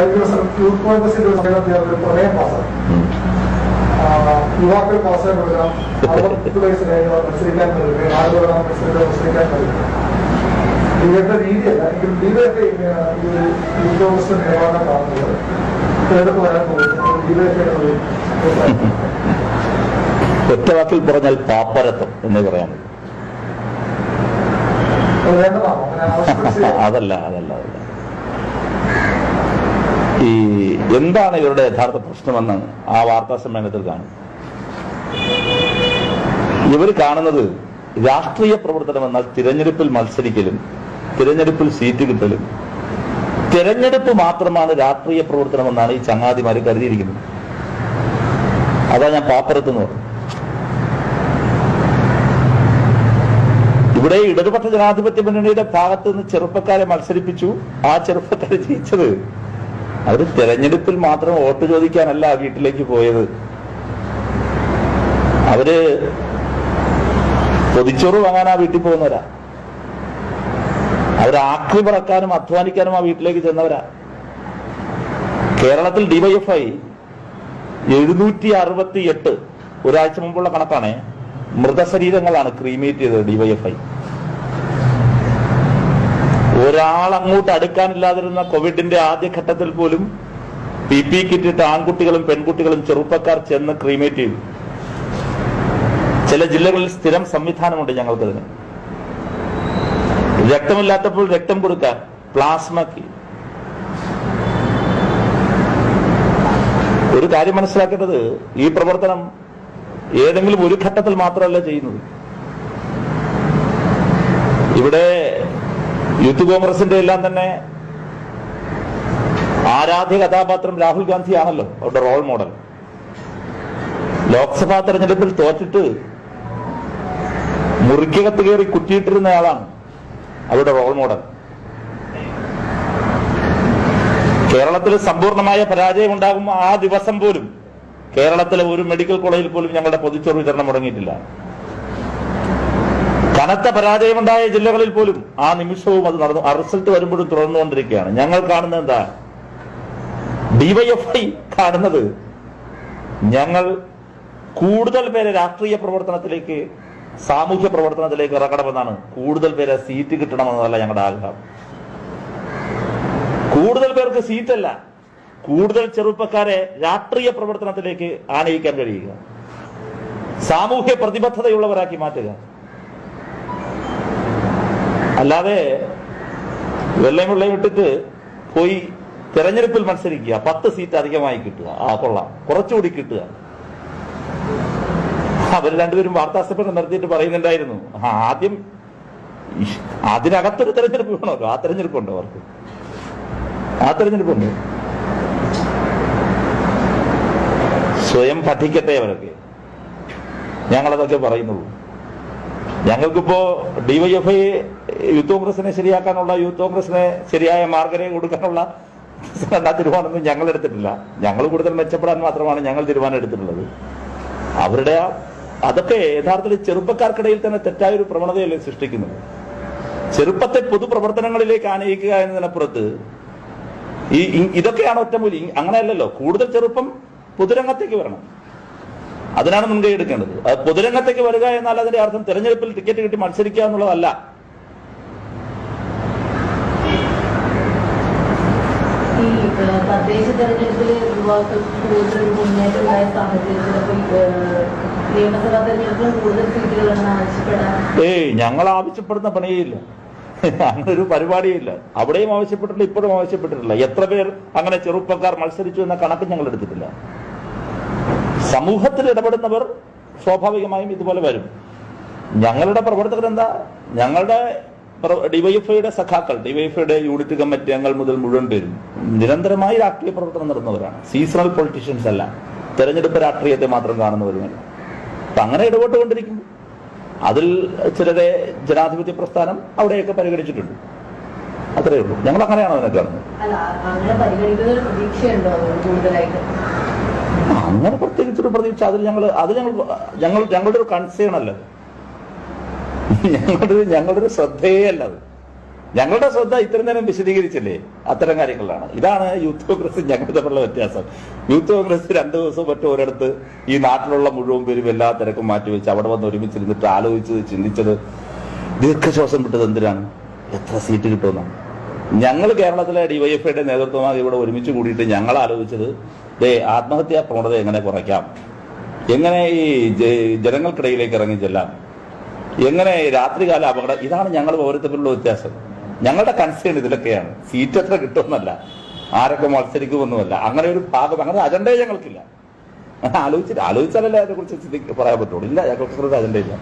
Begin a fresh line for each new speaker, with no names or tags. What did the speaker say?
Youth കോൺഗ്രസിന്റെ ഒരു സമ്മേളനം ചേർന്ന് പ്രമേയം പാസ്സാക്കി. യുവാക്കൾ അവസരം കൊടുക്കണം, 60 വയസ്സ് കഴിഞ്ഞവർ മത്സരിക്കാൻ കഴിയും, ആളുകളാണ് മത്സരിക്കാൻ കഴിയും. ഇവരുടെ രീതിയല്ല. എങ്കിലും ഡിവൈഎഫ്ഐ യൂത്ത് കോൺഗ്രസിന്റെ നിലപാടാണ് കാണുന്നത്. തിരഞ്ഞെടുപ്പ് വരാൻ പോകുന്നു. ഡിവൈഎഫ്ഐയുടെ
ഒറ്റ വാക്കിൽ പറഞ്ഞാൽ പാപ്പരത്വം എന്ന് പറയാൻ അതല്ല ഈ എന്താണ് ഇവരുടെ യഥാർത്ഥ പ്രശ്നമെന്ന് ആ വാർത്താ സമ്മേളനത്തിൽ കാണും. ഇവർ കാണുന്നത് രാഷ്ട്രീയ പ്രവർത്തനം എന്നാൽ തിരഞ്ഞെടുപ്പിൽ മത്സരിക്കലും തിരഞ്ഞെടുപ്പിൽ സീറ്റ് കിട്ടലും, തിരഞ്ഞെടുപ്പ് മാത്രമാണ് രാഷ്ട്രീയ പ്രവർത്തനം എന്നാണ് ഈ ചങ്ങാതിമാര് കരുതിയിരിക്കുന്നത്. അതാ ഞാൻ പാപ്പരത്തെന്ന് പറഞ്ഞു. ഇവിടെ ഇടതുപക്ഷ ജനാധിപത്യ മുന്നണിയുടെ ഭാഗത്ത് നിന്ന് ചെറുപ്പക്കാരെ മത്സരിപ്പിച്ചു. ആ ചെറുപ്പക്കാരെ ജയിച്ചത് അവര് തെരഞ്ഞെടുപ്പിൽ മാത്രം വോട്ട് ചോദിക്കാനല്ല വീട്ടിലേക്ക് പോയത്. അവര് പൊതിച്ചോറ് വാങ്ങാൻ ആ വീട്ടിൽ പോകുന്നവരാ. അവർ ആക്രി പറക്കാനും അധ്വാനിക്കാനും ആ വീട്ടിലേക്ക് ചെന്നവരാ. കേരളത്തിൽ ഡിവൈഎഫ്ഐ 768 ഒരാഴ്ച മുമ്പുള്ള കണക്കാണ് മൃതശരീരങ്ങളാണ് ക്രീമേറ്റ് ചെയ്തത് ഡിവൈഎഫ്ഐ. ഒരാൾ അങ്ങോട്ട് അടുക്കാനില്ലാതിരുന്ന കോവിഡിന്റെ ആദ്യഘട്ടത്തിൽ പോലും PPE കിറ്റിട്ട് ആൺകുട്ടികളും പെൺകുട്ടികളും ചെറുപ്പക്കാർ ചെന്ന് ക്രീമേറ്റ് ചെയ്തു. ചില ജില്ലകളിൽ സ്ഥിരം സംവിധാനമുണ്ട് ഞങ്ങൾക്കതിന്. രക്തമില്ലാത്തപ്പോൾ രക്തം കൊടുക്കാൻ പ്ലാസ്മയ്ക്ക്. ഒരു കാര്യം മനസ്സിലാക്കേണ്ടത്, ഈ പ്രവർത്തനം ഏതെങ്കിലും ഒരു ഘട്ടത്തിൽ മാത്രമല്ല ചെയ്യുന്നത്. ഇവിടെ യൂത്ത് കോൺഗ്രസിന്റെ എല്ലാം തന്നെ ആരാധ്യ കഥാപാത്രം രാഹുൽ ഗാന്ധിയാണല്ലോ അവരുടെ റോൾ മോഡൽ. ലോക്സഭാ തെരഞ്ഞെടുപ്പിൽ തോറ്റിട്ട് മുറിക്കകത്ത് കയറി കുറ്റിയിട്ടിരുന്നയാളാണ് അവരുടെ റോൾ മോഡൽ. കേരളത്തിൽ സമ്പൂർണമായ പരാജയം ഉണ്ടാകുമ്പോൾ ആ ദിവസം പോലും കേരളത്തിലെ ഒരു മെഡിക്കൽ കോളേജിൽ പോലും ഞങ്ങളുടെ പൊതിച്ചോറ് വിതരണം മുടങ്ങിയിട്ടില്ല. കനത്ത പരാജയമുണ്ടായ ജില്ലകളിൽ പോലും ആ നിമിഷവും അത് നടന്നു. ആ റിസൾട്ട് വരുമ്പോഴും തുടർന്നുകൊണ്ടിരിക്കുകയാണ്. ഞങ്ങൾ കാണുന്നത് എന്താ? ഡിവൈഎഫ്ഐ കാണുന്നത് ഞങ്ങൾ കൂടുതൽ പേരെ രാഷ്ട്രീയ പ്രവർത്തനത്തിലേക്ക്, സാമൂഹ്യ പ്രവർത്തനത്തിലേക്ക് ഇറക്കണമെന്നാണ്. കൂടുതൽ പേരെ സീറ്റ് കിട്ടണമെന്നതല്ല ഞങ്ങളുടെ ആഗ്രഹം. കൂടുതൽ പേർക്ക് സീറ്റല്ല, കൂടുതൽ ചെറുപ്പക്കാരെ രാഷ്ട്രീയ പ്രവർത്തനത്തിലേക്ക് ആനയിക്കാൻ കഴിയുക, സാമൂഹ്യ പ്രതിബദ്ധതയുള്ളവരാക്കി മാറ്റുക. അല്ലാതെ വെള്ളയും വെള്ളയും ഇട്ടിട്ട് പോയി തെരഞ്ഞെടുപ്പിൽ മത്സരിക്കുക, 10 സീറ്റ് അധികമായി കിട്ടുക, കൊള്ളാം, കുറച്ചുകൂടി കിട്ടുക. അവർ രണ്ടുപേരും വാർത്താസമ്മേളനം നടത്തിയിട്ട് പറയുന്നുണ്ടായിരുന്നു, ആദ്യം അതിനകത്തൊരു തെരഞ്ഞെടുപ്പ് വേണമല്ലോ. ആ തെരഞ്ഞെടുപ്പുണ്ട് അവർക്ക്, ആ തെരഞ്ഞെടുപ്പുണ്ട്. സ്വയം പഠിക്കട്ടെ അവരൊക്കെ. ഞങ്ങളതൊക്കെ പറയുന്നുള്ളൂ. ഞങ്ങൾക്കിപ്പോ ഡിവൈഎഫ്ഐ യൂത്ത് കോൺഗ്രസിനെ ശരിയാക്കാനുള്ള, യൂത്ത് കോൺഗ്രസിനെ ശരിയായ മാർഗരേഖ കൊടുക്കാനുള്ള തീരുമാനമൊന്നും ഞങ്ങൾ എടുത്തിട്ടില്ല. ഞങ്ങൾ കൂടുതൽ മെച്ചപ്പെടാൻ മാത്രമാണ് ഞങ്ങൾ തീരുമാനം എടുത്തിട്ടുള്ളത്. അവരുടെ അതൊക്കെ യഥാർത്ഥത്തിൽ ചെറുപ്പക്കാർക്കിടയിൽ തന്നെ തെറ്റായൊരു പ്രവണതയല്ലേ സൃഷ്ടിക്കുന്നത്. ചെറുപ്പത്തെ പൊതുപ്രവർത്തനങ്ങളിലേക്ക് ആനയിക്കുക എന്നതിനപ്പുറത്ത് ഇതൊക്കെയാണ് ഒറ്റമൂലി. അങ്ങനെയല്ലല്ലോ. കൂടുതൽ ചെറുപ്പം പൊതുരംഗത്തേക്ക് വരണം. അതിനാണ് മുൻകൈ എടുക്കേണ്ടത്. അത് പൊതുരംഗത്തേക്ക് വരിക എന്നാൽ അതിന്റെ അർത്ഥം തെരഞ്ഞെടുപ്പിൽ ടിക്കറ്റ് കിട്ടി മത്സരിക്കുക എന്നുള്ളതല്ല.
ഈ തദ്ദേശ തെരഞ്ഞെടുപ്പിൽ യുവാക്കൾക്ക് കൂടുതൽ മുന്നേറ്റമുണ്ടായ സാഹചര്യത്തിൽ നിയമസഭാ തെരഞ്ഞെടുപ്പിൽ കൂടുതൽ സീറ്റുകളെന്ന് ആവശ്യപ്പെടാൻ
ഞങ്ങൾ ആവശ്യപ്പെടുന്ന പണിയില്ല, അങ്ങനെ ഒരു പരിപാടിയില്ല. അവിടെയും ആവശ്യപ്പെട്ടിട്ടില്ല, ഇപ്പോഴും ആവശ്യപ്പെട്ടിട്ടില്ല. എത്ര പേർ അങ്ങനെ ചെറുപ്പക്കാർ മത്സരിച്ചു എന്ന കണക്ക് ഞങ്ങൾ എടുത്തിട്ടില്ല. സമൂഹത്തിൽ ഇടപെടുന്നവർ സ്വാഭാവികമായും ഇതുപോലെ വരും. ഞങ്ങളുടെ പ്രവർത്തകർ എന്താ? ഞങ്ങളുടെ ഡിവൈഎഫ്ഐയുടെ സഖാക്കൾ, ഡിവൈഎഫ്ഐയുടെ യൂണിറ്റ് കമ്മിറ്റി അംഗങ്ങൾ മുതൽ മുഴുവൻ പേരും നിരന്തരമായി രാഷ്ട്രീയ പ്രവർത്തനം നടത്തുന്നവരാണ്. സീസണൽ പൊളിറ്റീഷ്യൻസ് അല്ല, തെരഞ്ഞെടുപ്പ് രാഷ്ട്രീയത്തെ മാത്രം കാണുന്നവരുമല്ല. അപ്പൊ അങ്ങനെ ഇടപെട്ടുകൊണ്ടിരിക്കും. അതിൽ ചിലരെ ജനാധിപത്യ പ്രസ്ഥാനം അവിടെയൊക്കെ പരിഗണിച്ചിട്ടുണ്ട്. അത്രയേ ഉള്ളൂ. ഞങ്ങൾ അങ്ങനെയാണ് അതിനെ കാണുന്നത്. അങ്ങനെ പ്രത്യേകിച്ചൊരു പ്രതീക്ഷ അത് ഞങ്ങളുടെ ഒരു കൺസേൺ അല്ല, ഞങ്ങളുടെ ഒരു ശ്രദ്ധയേ അല്ല അത്. ഞങ്ങളുടെ ശ്രദ്ധ ഇത്രയും നേരം വിശദീകരിച്ചില്ലേ അത്തരം കാര്യങ്ങളിലാണ്. ഇതാണ് യൂത്ത് കോൺഗ്രസ് ഞങ്ങൾ തമ്മിലുള്ള വ്യത്യാസം. യൂത്ത് കോൺഗ്രസ് 2 ദിവസം മറ്റും ഒരിടത്ത് ഈ നാട്ടിലുള്ള മുഴുവൻ പേരും എല്ലാ തിരക്കും മാറ്റിവെച്ച് അവിടെ വന്ന് ഒരുമിച്ചിരുന്നിട്ട് ആലോചിച്ചത് ചിന്തിച്ചത് ദീർഘശ്വാസം വിട്ടത് എന്തിനാണ്, എത്ര സീറ്റ് കിട്ടുമെന്നാണ്. ഞങ്ങൾ കേരളത്തിലെ ഡിവൈഎഫ്ഐയുടെ നേതൃത്വമായി ഇവിടെ ഒരുമിച്ച് കൂടിയിട്ട് ഞങ്ങൾ ആലോചിച്ചത് ആത്മഹത്യാ പ്രവണത എങ്ങനെ കുറയ്ക്കാം, എങ്ങനെ ഈ ജനങ്ങൾക്കിടയിലേക്ക് ഇറങ്ങി ചെല്ലാം, എങ്ങനെ രാത്രികാല അപകടം. ഇതാണ് ഞങ്ങൾ ഓരോരുത്തരുള്ള വ്യത്യാസം. ഞങ്ങളുടെ കൺസേൺ ഇതിലൊക്കെയാണ്. സീറ്റ് എത്ര കിട്ടുമെന്നല്ല, ആരൊക്കെ മത്സരിക്കുമെന്നുമല്ല. അങ്ങനെ ഒരു ഭാഗം, അങ്ങനെ അജണ്ടയെ ഞങ്ങൾക്കില്ല. ആലോചിച്ചാലല്ലേ അതിനെ കുറിച്ച് പറയാൻ പറ്റുള്ളൂ. ഇല്ല, ഞങ്ങൾക്ക് അജണ്ടയില്ല.